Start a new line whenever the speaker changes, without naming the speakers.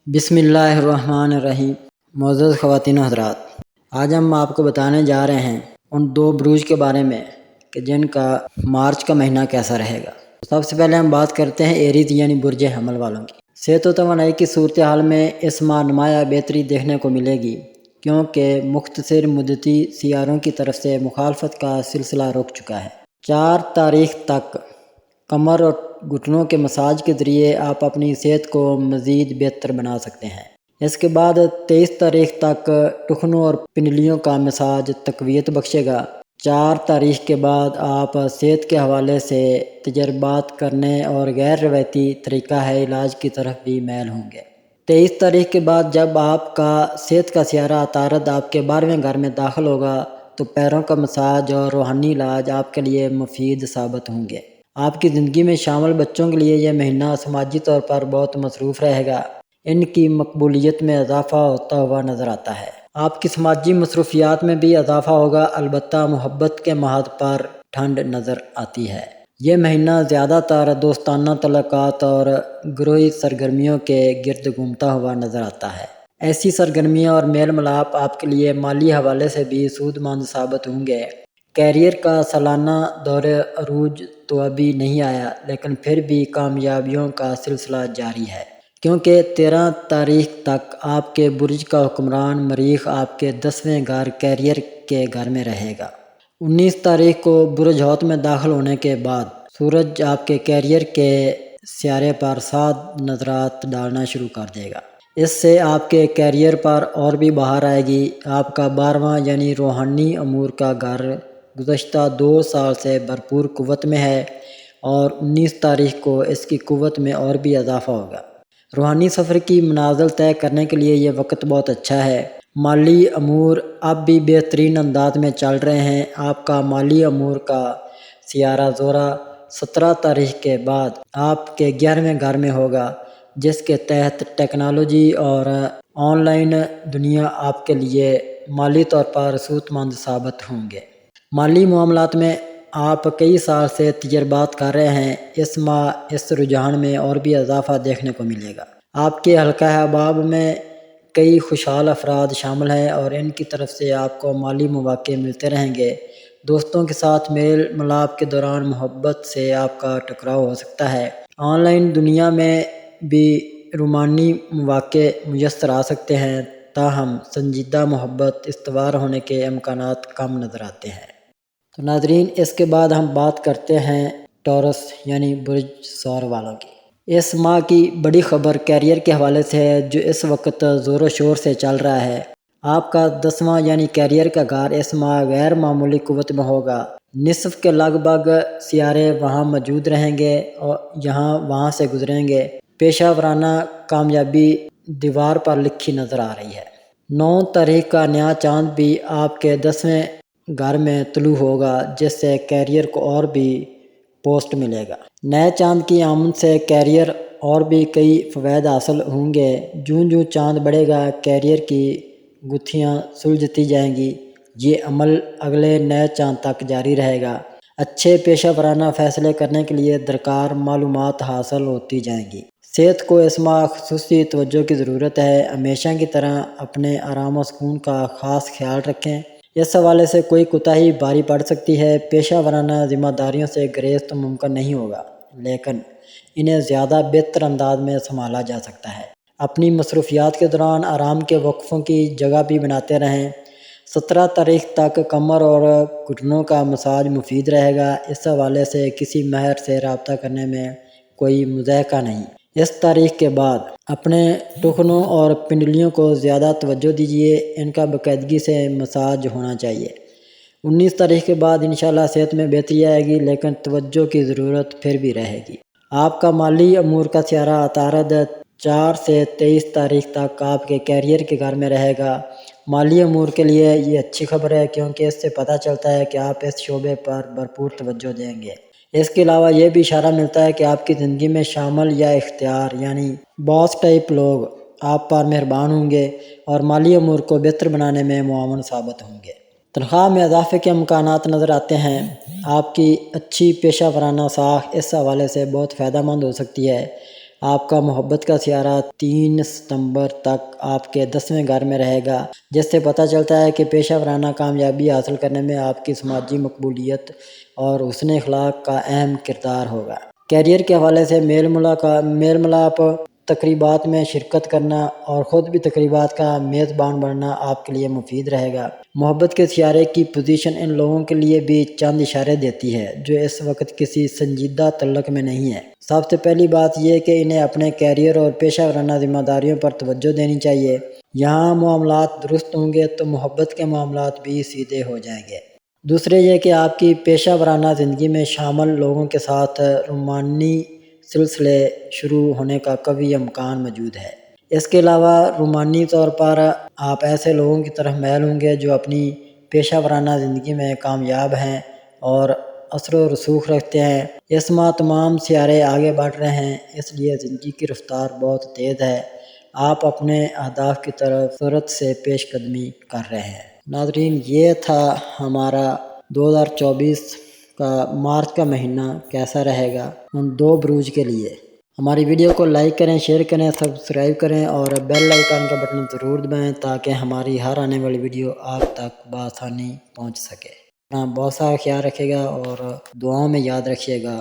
بسم اللہ الرحمن الرحیم۔ معزز خواتین و حضرات، آج ہم آپ کو بتانے جا رہے ہیں ان دو بروج کے بارے میں کہ جن کا مارچ کا مہینہ کیسا رہے گا۔ سب سے پہلے ہم بات کرتے ہیں ایریز یعنی برج حمل والوں کی۔ صحت و توانائی کی صورتحال میں اس ماہ نمایاں بہتری دیکھنے کو ملے گی، کیونکہ مختصر مدتی سیاروں کی طرف سے مخالفت کا سلسلہ رک چکا ہے۔ 4 تاریخ تک کمر اور گھٹنوں کے مساج کے ذریعے آپ اپنی صحت کو مزید بہتر بنا سکتے ہیں۔ اس کے بعد 23 تاریخ تک ٹخنوں اور پنڈلیوں کا مساج تقویت بخشے گا۔ 4 تاریخ کے بعد آپ صحت کے حوالے سے تجربات کرنے اور غیر روایتی طریقہ علاج کی طرف بھی میل ہوں گے۔ 23 تاریخ کے بعد جب آپ کا صحت کا سیارہ عطارد آپ کے 12ویں گھر میں داخل ہوگا تو پیروں کا مساج اور روحانی علاج آپ کے لیے مفید ثابت ہوں گے۔ آپ کی زندگی میں شامل بچوں کے لیے یہ مہینہ سماجی طور پر بہت مصروف رہے گا۔ ان کی مقبولیت میں اضافہ ہوتا ہوا نظر آتا ہے۔ آپ کی سماجی مصروفیات میں بھی اضافہ ہوگا، البتہ محبت کے محاذ پر ٹھنڈ نظر آتی ہے۔ یہ مہینہ زیادہ تر دوستانہ تعلقات اور گروہی سرگرمیوں کے گرد گھومتا ہوا نظر آتا ہے۔ ایسی سرگرمیاں اور میل ملاپ آپ کے لیے مالی حوالے سے بھی سود مند ثابت ہوں گے۔ کیریئر کا سالانہ دور عروج تو ابھی نہیں آیا، لیکن پھر بھی کامیابیوں کا سلسلہ جاری ہے، کیونکہ 13 تاریخ تک آپ کے برج کا حکمران مریخ آپ کے 10ویں گھر کیریئر کے گھر میں رہے گا۔ 19 تاریخ کو برج حوت میں داخل ہونے کے بعد سورج آپ کے کیریئر کے سیارے پر 7 نظرات ڈالنا شروع کر دے گا۔ اس سے آپ کے کیریئر پر اور بھی بہار آئے گی۔ آپ کا 12واں یعنی روحانی امور کا گھر گزشتہ 2 سال سے بھرپور قوت میں ہے اور 19 تاریخ کو اس کی قوت میں اور بھی اضافہ ہوگا۔ روحانی سفر کی منازل طے کرنے کے لیے یہ وقت بہت اچھا ہے۔ مالی امور اب بھی بہترین انداز میں چل رہے ہیں۔ آپ کا مالی امور کا سیارہ زورا 17 تاریخ کے بعد آپ کے 11ویں گھر میں ہوگا، جس کے تحت ٹیکنالوجی اور آن لائن دنیا آپ کے لیے مالی طور پر سود مند ثابت ہوں گے۔ مالی معاملات میں آپ کئی سال سے تجربات کر رہے ہیں، اس ماہ اس رجحان میں اور بھی اضافہ دیکھنے کو ملے گا۔ آپ کے حلقہ احباب میں کئی خوشحال افراد شامل ہیں اور ان کی طرف سے آپ کو مالی مواقع ملتے رہیں گے۔ دوستوں کے ساتھ میل ملاپ کے دوران محبت سے آپ کا ٹکراؤ ہو سکتا ہے۔ آن لائن دنیا میں بھی رومانی مواقع میسر آ سکتے ہیں، تاہم سنجیدہ محبت استوار ہونے کے امکانات کم نظر آتے ہیں۔ تو ناظرین، اس کے بعد ہم بات کرتے ہیں ٹورس یعنی برج ثور والوں کی۔ اس ماہ کی بڑی خبر کیریئر کے حوالے سے ہے، جو اس وقت زور و شور سے چل رہا ہے۔ آپ کا 10واں یعنی کیریئر کا گھر اس ماہ غیر معمولی قوت میں ہوگا۔ نصف کے لگ بھگ سیارے وہاں موجود رہیں گے اور وہاں سے گزریں گے۔ پیشہ ورانہ کامیابی دیوار پر لکھی نظر آ رہی ہے۔ 9 تاریخ کا نیا چاند بھی آپ کے 10ویں گھر میں طلوع ہوگا، جس سے کیریئر کو اور بھی پوسٹ ملے گا۔ نئے چاند کی آمد سے کیریئر اور بھی کئی فوائد حاصل ہوں گے۔ جوں چاند بڑھے گا، کیریئر کی گتھیاں سلجھتی جائیں گی۔ یہ عمل اگلے نئے چاند تک جاری رہے گا۔ اچھے پیشہ ورانہ فیصلے کرنے کے لیے درکار معلومات حاصل ہوتی جائیں گی۔ صحت کو اس ماہ خصوصی توجہ کی ضرورت ہے۔ ہمیشہ کی طرح اپنے آرام و سکون کا خاص خیال رکھیں۔ اس حوالے سے کوئی کوتاہی بھاری پڑ سکتی ہے۔ پیشہ ورانہ ذمہ داریوں سے گریز تو ممکن نہیں ہوگا، لیکن انہیں زیادہ بہتر انداز میں سنبھالا جا سکتا ہے۔ اپنی مصروفیات کے دوران آرام کے وقفوں کی جگہ بھی بناتے رہیں۔ 17 تاریخ تک کمر اور گھٹنوں کا مساج مفید رہے گا۔ اس حوالے سے کسی ماہر سے رابطہ کرنے میں کوئی مضحکہ نہیں۔ اس تاریخ کے بعد اپنے ٹخنوں اور پنڈلیوں کو زیادہ توجہ دیجیے، ان کا باقاعدگی سے مساج ہونا چاہیے۔ 19 تاریخ کے بعد انشاءاللہ صحت میں بہتری آئے گی، لیکن توجہ کی ضرورت پھر بھی رہے گی۔ آپ کا مالی امور کا سیارہ عطارد 4 سے 23 تاریخ تک آپ کے کیریئر کے گھر میں رہے گا۔ مالی امور کے لیے یہ اچھی خبر ہے، کیونکہ اس سے پتہ چلتا ہے کہ آپ اس شعبے پر بھرپور توجہ دیں گے۔ اس کے علاوہ یہ بھی اشارہ ملتا ہے کہ آپ کی زندگی میں شامل یا اختیار یعنی باس ٹائپ لوگ آپ پر مہربان ہوں گے اور مالی امور کو بہتر بنانے میں معاون ثابت ہوں گے۔ تنخواہ میں اضافے کے امکانات نظر آتے ہیں۔ آپ کی اچھی پیشہ ورانہ ساکھ اس حوالے سے بہت فائدہ مند ہو سکتی ہے۔ آپ کا محبت کا سیارہ 3 ستمبر تک آپ کے 10ویں گھر میں رہے گا، جس سے پتہ چلتا ہے کہ پیشہ ورانہ کامیابی حاصل کرنے میں آپ کی سماجی مقبولیت اور حسن اخلاق کا اہم کردار ہوگا۔ کیریئر کے حوالے سے میل ملاپ، تقریبات میں شرکت کرنا اور خود بھی تقریبات کا میزبان بننا آپ کے لیے مفید رہے گا۔ محبت کے سیارے کی پوزیشن ان لوگوں کے لیے بھی چند اشارے دیتی ہے جو اس وقت کسی سنجیدہ تعلق میں نہیں ہے۔ سب سے پہلی بات یہ کہ انہیں اپنے کیریئر اور پیشہ ورانہ ذمہ داریوں پر توجہ دینی چاہیے۔ یہاں معاملات درست ہوں گے تو محبت کے معاملات بھی سیدھے ہو جائیں گے۔ دوسرے یہ کہ آپ کی پیشہ ورانہ زندگی میں شامل لوگوں کے ساتھ رومانی سلسلے شروع ہونے کا قوی امکان موجود ہے۔ اس کے علاوہ رومانی طور پر آپ ایسے لوگوں کی طرف میل ہوں گے جو اپنی پیشہ ورانہ زندگی میں کامیاب ہیں اور اثر و رسوخ رکھتے ہیں۔ اس ماہ تمام سیارے آگے بڑھ رہے ہیں، اس لیے زندگی کی رفتار بہت تیز ہے۔ آپ اپنے اہداف کی طرف سرعت سے پیش قدمی کر رہے ہیں۔ ناظرین، یہ تھا ہمارا 2024 کا مارچ کا مہینہ کیسا رہے گا ان 2 بروج کے لیے۔ ہماری ویڈیو کو لائک کریں، شیئر کریں، سبسکرائب کریں اور بیل آئیکن کا بٹن ضرور دبائیں تاکہ ہماری ہر آنے والی ویڈیو آپ تک بآسانی پہنچ سکے۔ اپنا بہت سارا خیال رکھیے گا اور دعاؤں میں یاد رکھیے گا۔